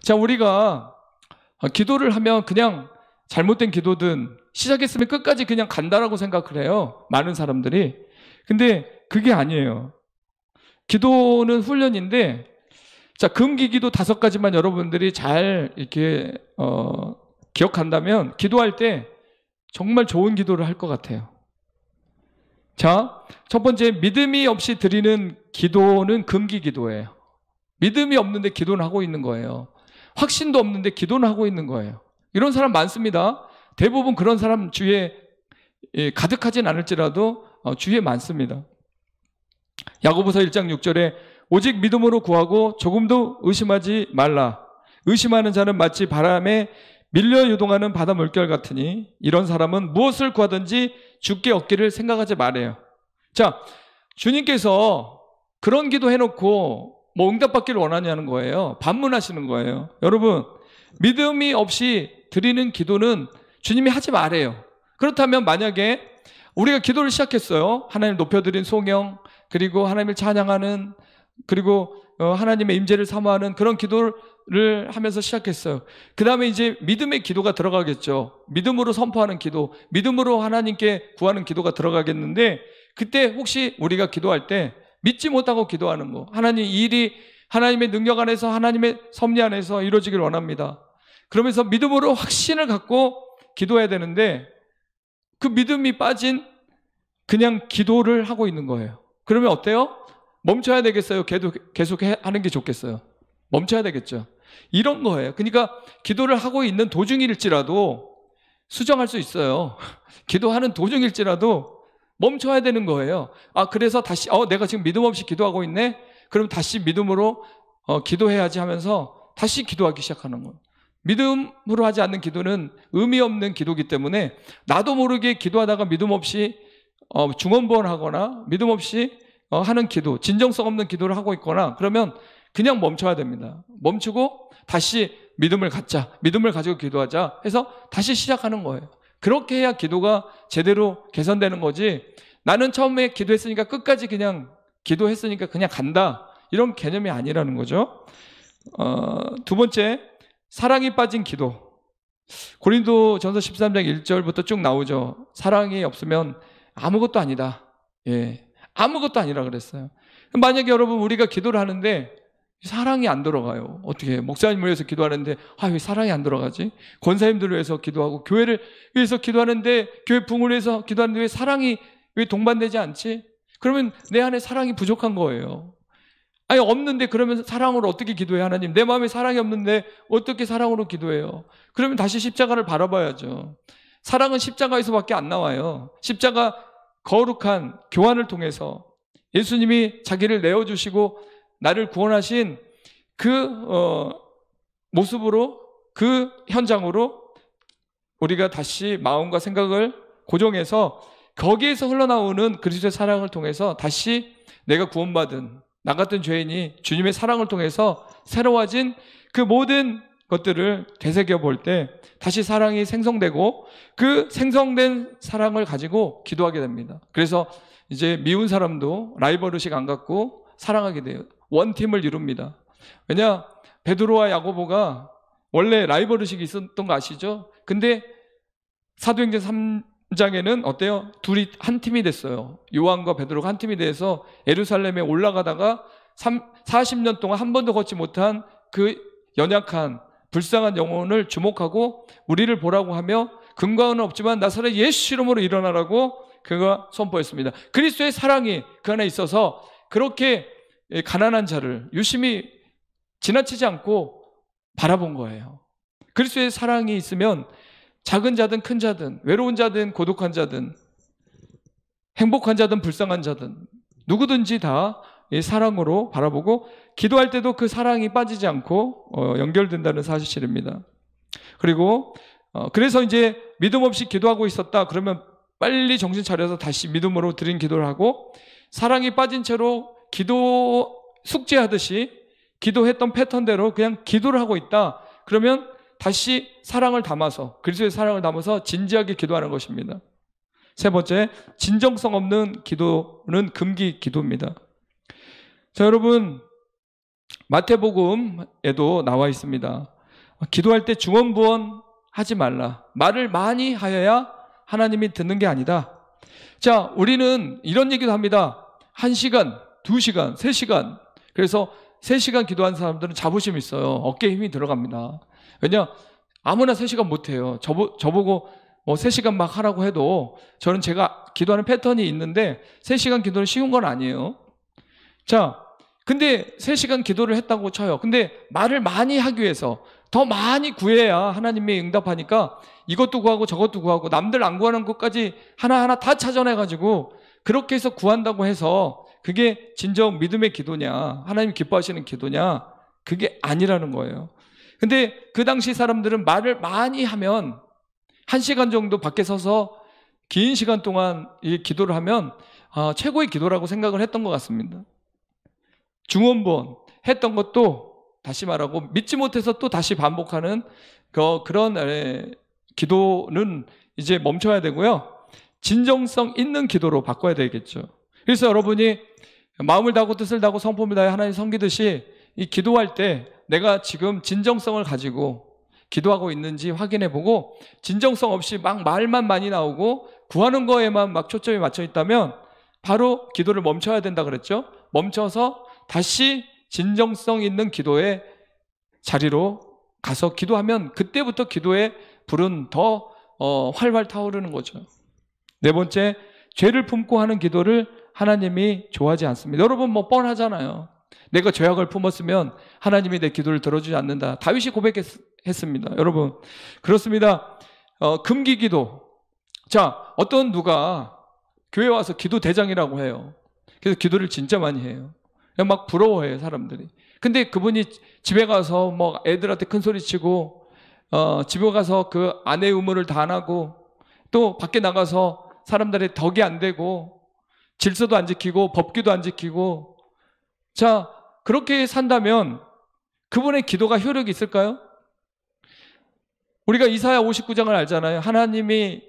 자, 우리가 기도를 하면 그냥 잘못된 기도든 시작했으면 끝까지 그냥 간다라고 생각을 해요. 많은 사람들이. 근데 그게 아니에요. 기도는 훈련인데, 자, 금기기도 5가지만 여러분들이 잘 이렇게 기억한다면 기도할 때 정말 좋은 기도를 할 것 같아요. 자, 첫 번째, 믿음이 없이 드리는 기도는 금기기도예요. 믿음이 없는데 기도는 하고 있는 거예요. 확신도 없는데 기도는 하고 있는 거예요. 이런 사람 많습니다. 대부분 그런 사람 주위에 가득하진 않을지라도 주위에 많습니다. 야고보서 1장 6절에 오직 믿음으로 구하고 조금도 의심하지 말라. 의심하는 자는 마치 바람에 밀려 요동하는 바다 물결 같으니 이런 사람은 무엇을 구하든지 주께 얻기를 생각하지 말아요. 자, 주님께서 그런 기도 해놓고 뭐 응답받기를 원하냐는 거예요. 반문하시는 거예요. 여러분, 믿음이 없이 드리는 기도는 주님이 하지 말아요. 그렇다면 만약에 우리가 기도를 시작했어요. 하나님 높여드린 송영, 그리고 하나님을 찬양하는, 그리고 하나님의 임재를 사모하는 그런 기도를 하면서 시작했어요. 그 다음에 이제 믿음의 기도가 들어가겠죠. 믿음으로 선포하는 기도, 믿음으로 하나님께 구하는 기도가 들어가겠는데, 그때 혹시 우리가 기도할 때 믿지 못하고 기도하는 거, 하나님 이 일이 하나님의 능력 안에서, 하나님의 섭리 안에서 이루어지길 원합니다. 그러면서 믿음으로 확신을 갖고 기도해야 되는데, 그 믿음이 빠진 그냥 기도를 하고 있는 거예요. 그러면 어때요? 멈춰야 되겠어요? 계속 하는 게 좋겠어요? 멈춰야 되겠죠. 이런 거예요. 그러니까 기도를 하고 있는 도중일지라도 수정할 수 있어요. 기도하는 도중일지라도 멈춰야 되는 거예요. 아, 그래서 다시 내가 지금 믿음 없이 기도하고 있네? 그럼 다시 믿음으로 기도해야지 하면서 다시 기도하기 시작하는 거예요. 믿음으로 하지 않는 기도는 의미 없는 기도이기 때문에 나도 모르게 기도하다가 믿음 없이 중언부언하거나 믿음 없이 하는 기도, 진정성 없는 기도를 하고 있거나 그러면 그냥 멈춰야 됩니다. 멈추고 다시 믿음을 갖자, 믿음을 가지고 기도하자 해서 다시 시작하는 거예요. 그렇게 해야 기도가 제대로 개선되는 거지, 나는 처음에 기도했으니까 끝까지 그냥 기도했으니까 그냥 간다, 이런 개념이 아니라는 거죠. 두 번째, 사랑이 빠진 기도. 고린도전서 13장 1절부터 쭉 나오죠. 사랑이 없으면 아무것도 아니다. 예, 아무것도 아니라 그랬어요. 만약에 여러분 우리가 기도를 하는데 사랑이 안 들어가요. 어떻게 해요? 목사님을 위해서 기도하는데 왜 사랑이 안 들어가지? 권사님들을 위해서 기도하고 교회를 위해서 기도하는데, 교회 부흥을 위해서 기도하는데 왜 사랑이 왜 동반되지 않지? 그러면 내 안에 사랑이 부족한 거예요. 아니, 없는데 그러면 사랑으로 어떻게 기도해? 하나님, 내 마음에 사랑이 없는데 어떻게 사랑으로 기도해요? 그러면 다시 십자가를 바라봐야죠. 사랑은 십자가에서밖에 안 나와요. 십자가 거룩한 교환을 통해서 예수님이 자기를 내어주시고 나를 구원하신 그 모습으로, 그 현장으로 우리가 다시 마음과 생각을 고정해서 거기에서 흘러나오는 그리스도의 사랑을 통해서 다시 내가 구원받은 나 같은 죄인이 주님의 사랑을 통해서 새로워진 그 모든 것들을 되새겨 볼 때 다시 사랑이 생성되고, 그 생성된 사랑을 가지고 기도하게 됩니다. 그래서 이제 미운 사람도 라이벌 의식 안 갖고 사랑하게 돼요. 원팀을 이룹니다. 왜냐? 베드로와 야고보가 원래 라이벌 의식이 있었던 거 아시죠? 근데 사도행전 3장에는 어때요? 둘이 한 팀이 됐어요. 요한과 베드로가 한 팀이 돼서 예루살렘에 올라가다가 40년 동안 한 번도 걷지 못한 그 연약한 불쌍한 영혼을 주목하고 우리를 보라고 하며 근거는 없지만 나사렛 예수 이름으로 일어나라고 그가 선포했습니다. 그리스도의 사랑이 그 안에 있어서 그렇게 가난한 자를 유심히 지나치지 않고 바라본 거예요. 그리스도의 사랑이 있으면 작은 자든 큰 자든, 외로운 자든 고독한 자든, 행복한 자든 불쌍한 자든 누구든지 다 이 사랑으로 바라보고 기도할 때도 그 사랑이 빠지지 않고 연결된다는 사실입니다. 그리고 그래서 이제 믿음 없이 기도하고 있었다 그러면 빨리 정신 차려서 다시 믿음으로 드린 기도를 하고, 사랑이 빠진 채로 기도 숙제하듯이 기도했던 패턴대로 그냥 기도를 하고 있다 그러면 다시 사랑을 담아서, 그리스도의 사랑을 담아서 진지하게 기도하는 것입니다. 세 번째, 진정성 없는 기도는 금기 기도입니다. 자, 여러분, 마태복음에도 나와 있습니다. 기도할 때 중언부언 하지 말라. 말을 많이 하여야 하나님이 듣는 게 아니다. 자, 우리는 이런 얘기도 합니다. 1시간, 2시간, 3시간. 그래서 3시간 기도한 사람들은 자부심이 있어요. 어깨에 힘이 들어갑니다. 왜냐? 아무나 3시간 못해요. 저보고 뭐 3시간 막 하라고 해도 저는 제가 기도하는 패턴이 있는데 3시간 기도는 쉬운 건 아니에요. 자, 근데 3시간 기도를 했다고 쳐요. 근데 말을 많이 하기 위해서 더 많이 구해야 하나님이 응답하니까 이것도 구하고 저것도 구하고 남들 안 구하는 것까지 하나하나 다 찾아내가지고 그렇게 해서 구한다고 해서 그게 진정 믿음의 기도냐, 하나님 기뻐하시는 기도냐, 그게 아니라는 거예요. 근데 그 당시 사람들은 말을 많이 하면 1시간 정도 밖에 서서 긴 시간 동안 이 기도를 하면 최고의 기도라고 생각을 했던 것 같습니다. 중언부언 했던 것도 다시 말하고 믿지 못해서 또 다시 반복하는 그런 기도는 이제 멈춰야 되고요. 진정성 있는 기도로 바꿔야 되겠죠. 그래서 여러분이 마음을 다하고 뜻을 다하고 성품을 다해 하나님 섬기듯이 이 기도할 때 내가 지금 진정성을 가지고 기도하고 있는지 확인해 보고 진정성 없이 막 말만 많이 나오고 구하는 거에만 막 초점이 맞춰 있다면 바로 기도를 멈춰야 된다 그랬죠. 멈춰서 다시 진정성 있는 기도의 자리로 가서 기도하면 그때부터 기도의 불은 더 활활 타오르는 거죠. 네 번째, 죄를 품고 하는 기도를 하나님이 좋아하지 않습니다. 여러분 뭐 뻔하잖아요. 내가 죄악을 품었으면 하나님이 내 기도를 들어주지 않는다. 다윗이 고백했습니다. 여러분 그렇습니다. 금기기도. 자, 어떤 누가 교회 와서 기도 대장이라고 해요. 그래서 기도를 진짜 많이 해요. 막 부러워해요 사람들이. 근데 그분이 집에 가서 뭐 애들한테 큰 소리 치고 집에 가서 그 아내의 의무를 다 안 하고 또 밖에 나가서 사람들의 덕이 안 되고 질서도 안 지키고 법규도 안 지키고, 자, 그렇게 산다면 그분의 기도가 효력이 있을까요? 우리가 이사야 59장을 알잖아요. 하나님이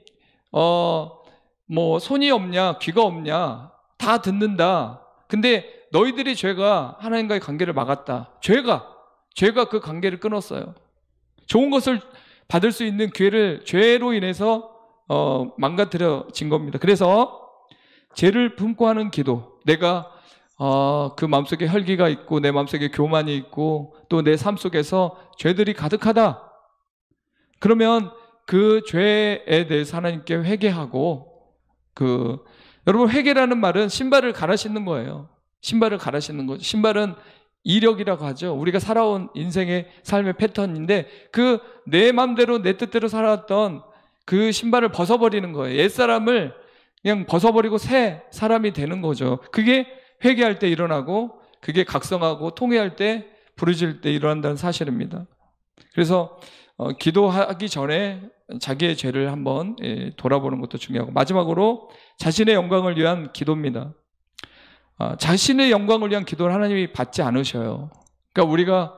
뭐 손이 없냐 귀가 없냐 다 듣는다. 근데 너희들이 죄가 하나님과의 관계를 막았다. 죄가 그 관계를 끊었어요. 좋은 것을 받을 수 있는 기회를 죄로 인해서 망가뜨려진 겁니다. 그래서 죄를 품고 하는 기도, 내가 그 마음속에 혈기가 있고 내 마음속에 교만이 있고 또 내 삶 속에서 죄들이 가득하다. 그러면 그 죄에 대해서 하나님께 회개하고 여러분 회개라는 말은 신발을 갈아 신는 거예요. 신발을 갈아 신는 거죠. 신발은 이력이라고 하죠. 우리가 살아온 인생의 삶의 패턴인데 그 내 마음대로 내 뜻대로 살아왔던 그 신발을 벗어버리는 거예요. 옛사람을 그냥 벗어버리고 새 사람이 되는 거죠. 그게 회개할 때 일어나고 그게 각성하고 통회할 때 부르짖을 때 일어난다는 사실입니다. 그래서 기도하기 전에 자기의 죄를 한번 돌아보는 것도 중요하고, 마지막으로 자신의 영광을 위한 기도입니다. 자신의 영광을 위한 기도를 하나님이 받지 않으셔요. 그러니까 우리가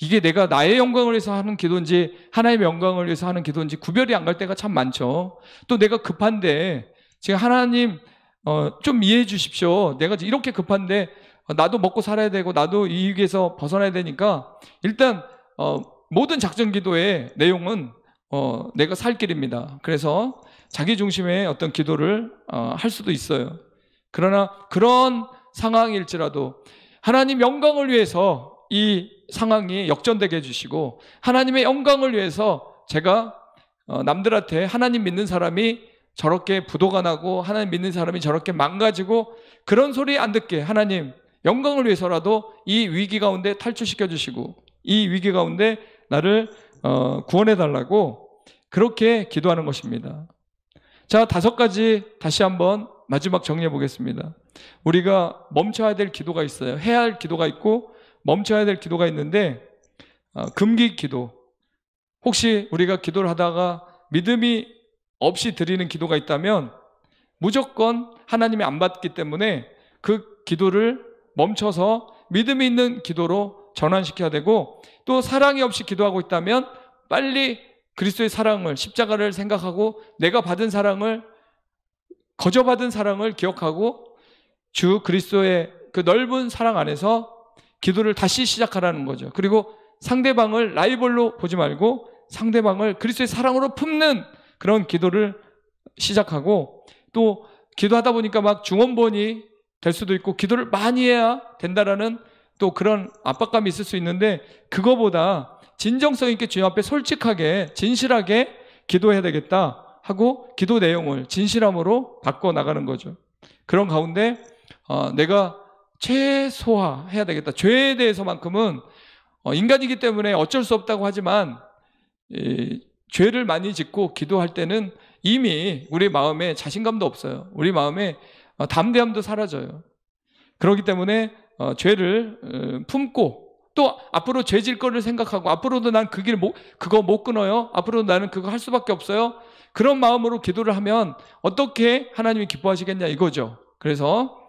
이게 내가 나의 영광을 위해서 하는 기도인지 하나님의 영광을 위해서 하는 기도인지 구별이 안 갈 때가 참 많죠. 또 내가 급한데 지금 하나님 좀 이해해 주십시오. 내가 이렇게 급한데 나도 먹고 살아야 되고 나도 이 위기에서 벗어나야 되니까 일단 모든 작전 기도의 내용은 내가 살 길입니다. 그래서 자기 중심의 어떤 기도를 할 수도 있어요. 그러나 그런 상황일지라도 하나님 영광을 위해서 이 상황이 역전되게 해주시고 하나님의 영광을 위해서 제가 남들한테 하나님 믿는 사람이 저렇게 부도가 나고 하나님 믿는 사람이 저렇게 망가지고 그런 소리 안 듣게 하나님 영광을 위해서라도 이 위기 가운데 탈출시켜 주시고 이 위기 가운데 나를 구원해 달라고 그렇게 기도하는 것입니다. 자, 5가지 다시 한번 마지막 정리해 보겠습니다. 우리가 멈춰야 될 기도가 있어요. 해야 할 기도가 있고 멈춰야 될 기도가 있는데 금기 기도. 혹시 우리가 기도를 하다가 믿음이 없이 드리는 기도가 있다면 무조건 하나님이 안 받기 때문에 그 기도를 멈춰서 믿음이 있는 기도로 전환시켜야 되고, 또 사랑이 없이 기도하고 있다면 빨리 그리스도의 사랑을, 십자가를 생각하고 내가 받은 사랑을, 거저받은 사랑을 기억하고 주 그리스도의 그 넓은 사랑 안에서 기도를 다시 시작하라는 거죠. 그리고 상대방을 라이벌로 보지 말고 상대방을 그리스도의 사랑으로 품는 그런 기도를 시작하고, 또 기도하다 보니까 막 중언부언이 될 수도 있고 기도를 많이 해야 된다라는 또 그런 압박감이 있을 수 있는데, 그거보다 진정성 있게 주님 앞에 솔직하게 진실하게 기도해야 되겠다 하고 기도 내용을 진실함으로 바꿔나가는 거죠. 그런 가운데 내가 최소화해야 되겠다. 죄에 대해서만큼은 인간이기 때문에 어쩔 수 없다고 하지만 죄를 많이 짓고 기도할 때는 이미 우리 마음에 자신감도 없어요. 우리 마음에 담대함도 사라져요. 그렇기 때문에 죄를 품고, 또 앞으로 죄 질 거를 생각하고 앞으로도 난 그 길 그거 못 끊어요. 앞으로도 나는 그거 할 수밖에 없어요. 그런 마음으로 기도를 하면 어떻게 하나님이 기뻐하시겠냐 이거죠. 그래서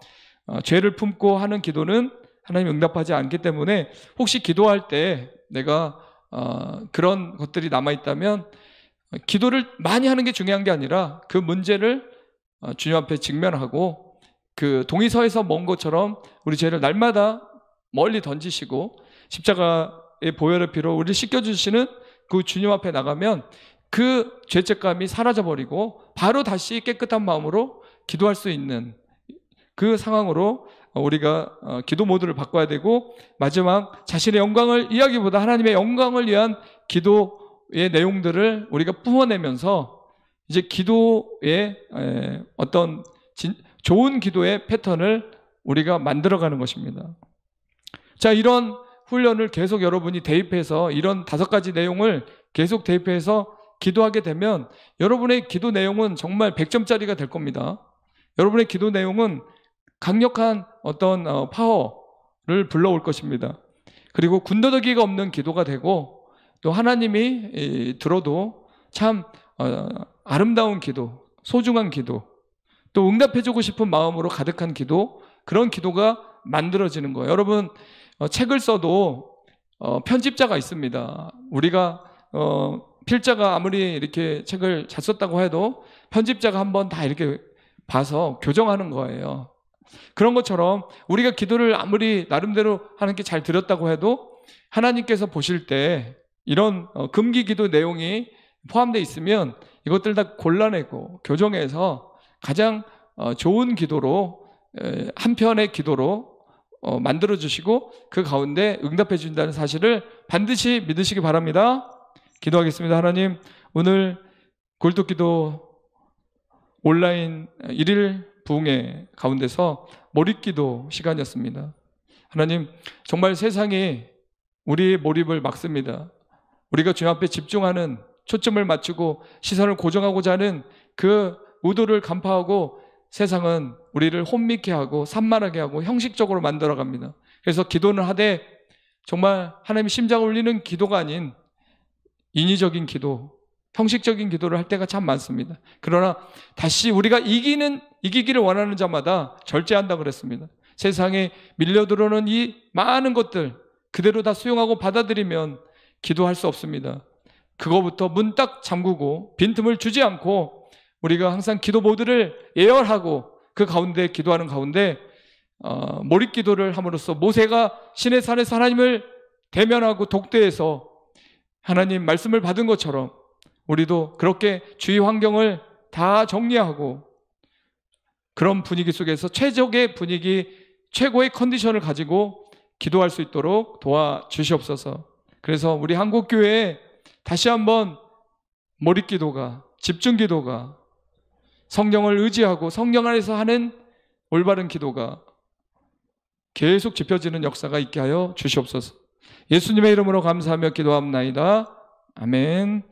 죄를 품고 하는 기도는 하나님이 응답하지 않기 때문에, 혹시 기도할 때 내가 그런 것들이 남아있다면 기도를 많이 하는 게 중요한 게 아니라 그 문제를 주님 앞에 직면하고, 그 동의서에서 먼 것처럼 우리 죄를 날마다 멀리 던지시고 십자가의 보혈의 피로 우리를 씻겨주시는 그 주님 앞에 나가면 그 죄책감이 사라져버리고 바로 다시 깨끗한 마음으로 기도할 수 있는 그 상황으로 우리가 기도 모드를 바꿔야 되고, 마지막 자신의 영광을 이야기보다 하나님의 영광을 위한 기도의 내용들을 우리가 뿜어내면서 이제 기도의 어떤 좋은 기도의 패턴을 우리가 만들어가는 것입니다. 자, 이런 훈련을 계속 여러분이 대입해서 이런 5가지 내용을 계속 대입해서 기도하게 되면 여러분의 기도 내용은 정말 100점짜리가 될 겁니다. 여러분의 기도 내용은 강력한 어떤 파워를 불러올 것입니다. 그리고 군더더기가 없는 기도가 되고, 또 하나님이 들어도 참 아름다운 기도, 소중한 기도, 또 응답해주고 싶은 마음으로 가득한 기도, 그런 기도가 만들어지는 거예요. 여러분, 책을 써도 편집자가 있습니다. 우리가 필자가 아무리 이렇게 책을 잘 썼다고 해도 편집자가 한번 다 이렇게 봐서 교정하는 거예요. 그런 것처럼 우리가 기도를 아무리 나름대로 하나님께 잘 드렸다고 해도 하나님께서 보실 때 이런 금기 기도 내용이 포함되어 있으면 이것들 다 골라내고 교정해서 가장 좋은 기도로, 한 편의 기도로 만들어 주시고 그 가운데 응답해 준다는 사실을 반드시 믿으시기 바랍니다. 기도하겠습니다. 하나님, 오늘 골독기도 온라인 1일 부흥회 가운데서 몰입기도 시간이었습니다. 하나님, 정말 세상이 우리의 몰입을 막습니다. 우리가 주님 앞에 집중하는, 초점을 맞추고 시선을 고정하고자 하는 그 의도를 간파하고 세상은 우리를 혼미케 하고 산만하게 하고 형식적으로 만들어갑니다. 그래서 기도는 하되 정말 하나님의 심장을 울리는 기도가 아닌 인위적인 기도, 형식적인 기도를 할 때가 참 많습니다. 그러나 다시 우리가 이기기를 원하는 자마다 절제한다 그랬습니다. 세상에 밀려들어오는 이 많은 것들 그대로 다 수용하고 받아들이면 기도할 수 없습니다. 그거부터 문 딱 잠그고 빈틈을 주지 않고 우리가 항상 기도 모드를 예열하고 그 가운데 기도하는 가운데 몰입 기도를 함으로써 모세가 시내 산에서 하나님을 대면하고 독대해서 하나님 말씀을 받은 것처럼 우리도 그렇게 주위 환경을 다 정리하고 그런 분위기 속에서 최적의 분위기, 최고의 컨디션을 가지고 기도할 수 있도록 도와주시옵소서. 그래서 우리 한국교회에 다시 한번 몰입 기도가, 집중 기도가, 성령을 의지하고 성령 안에서 하는 올바른 기도가 계속 지펴지는 역사가 있게 하여 주시옵소서. 예수님의 이름으로 감사하며 기도합나이다. 아멘.